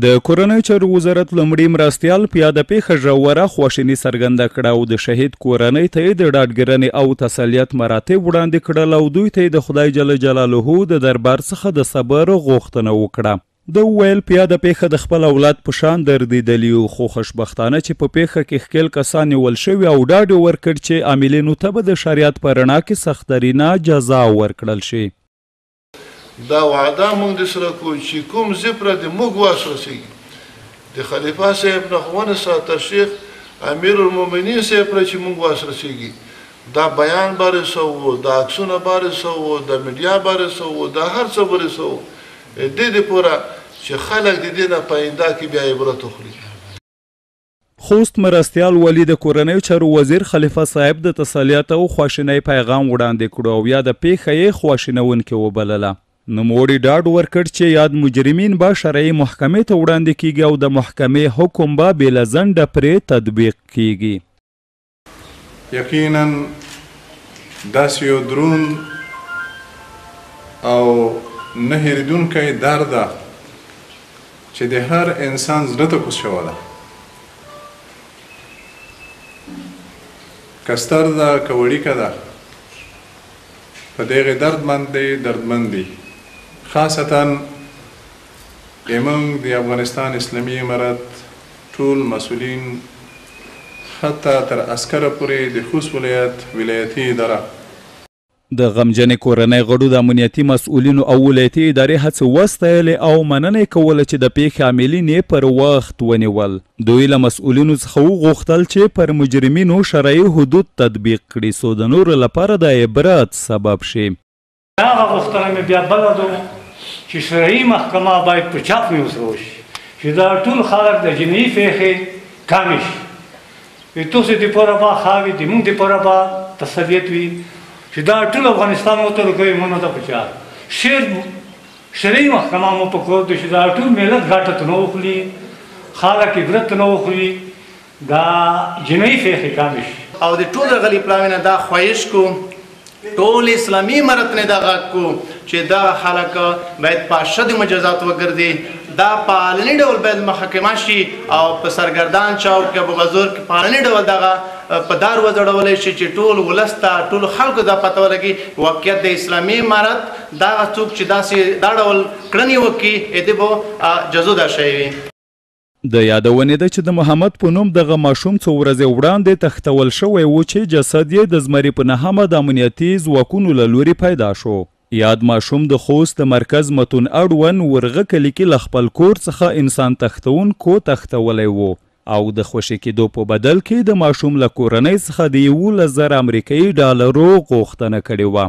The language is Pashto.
د کورنۍ چارو وزارت لومړي مرستیال پیاده پیښه ژوره خواشیني څرګنده کړه او د شهید کورنۍ ته یې د ډاډګرنې او تسلیت مراتب وړاندې کړل او دوی ته یې د خدای جل جلاله د دربار څخه د صبر غوښتنه وکړه. د ویل پیاده پیښه د خپل اولاد په شان دردېدلي وو، خو خوشبختانه چې په پیښه کې ښکېل کسان نیول شوي او ډاډ یې ورکړ چې عاملینو ته به د شریعت په رڼا کې سخترینه جزا ورکړل شي. دا وعده موږ د سره کوو چې کوم ځای پرې د موږ واس رسېږي د خلیفه صاحب نه خو ونه ساته شیخ امیر المؤمنین صاحب پرې چې موږ واس رسېږي دا بیان به رسوو، دا عکسونه به رسوو، د میډیا به رسوو، دا هر څه به رسوو د دې پوره چې خلک د دې نه په آینده کې بیا عبرت وخوري. خوست مرستیال ولی د کورنۍ چارو وزیر خلیفه صاحب د تسلیت او خواشینۍ پیغام وړاندې کړو او یا د پیښه یې خواشینونکې وبلله. نوموړي ډاډ ورکړ چې یاد مجرمین به شرعي محکمې ته وړاندې کیږي او د محکمې حکم به بې له ځنډه پرې تطبیق کیږي. یقینا داسې یو دروند او نه هېرېدونکی درد ده چې د هر انسان زړه ته کوز شوی ده. که ستر ده که وړیکه ده په دغې درد باندې دردمند دي. خاصتا زموږ د افغانستان اسلامي امارت ټول مسؤلین حتی تر عسکره پورې د خوست ولایتي اداره د غمجنې کورنۍ غړو د امنیتي مسؤلینو او ولایتي ادارې هڅې وستایلې او مننه یې کوله چې د پیښې عاملین یې پر وخت ونیول. دوی له مسؤلینو څخه وغوښتل چې پر مجرمینو شرعي حدود تطبیق کړي څو د نورو لپاره د عبرت سبب شي. هغه غوښتنه مې بیا بله ده چې شرعي محکمه باید په چاپ مې وسره وشي چې دا ټول خلک د جنایي پیښې کامې شي. تاسو دپاره به ښه وي، زموږ دپاره به تسلیت وي چې دا ټول افغانستان ورته کوي مونږ ته پکار شرعي محکمه مو په کور ده چې دا ټول ملت ګټه ته نه وخوري، خلک عبرت ته نه وخوري، دا جنایي پیښې کامې شي. او د ټول غلي پلاوینه دا خواهش کو ټول اسلامي امارت نه دا غږ کو چې دا خلک باید په اشد مجازات وګرځي، دا په علني ډول باید محاکمه شي او په سرګردان چوک کې په غزور کې په علني ډول دغه په دار وځړولی شي چې ټول ولس ته ټولو خلکو دا پته ولګي واقعیت د اسلامي امارت دغه څوک چې داسې دا ډول کړنې وکړي دې به جزو دا شی وي. د یادونې ده چې د محمد په نوم دغه ماشوم څو ورځې وړاندې تښتول شوی و چې جسد یې د زمري په نهمه د امنیتي ځواکونو له لوري پیدا شو. یاد ماشوم د خوست د مرکز متون اړوند ورغه کلي کې له خپل کور څخه انسان تښتونکو تښتولی و او د خوشي کېدو په بدل کې د ماشوم له کورنۍ څخه د 11,000 امریکایي ډالرو غوښتنه کړې وه.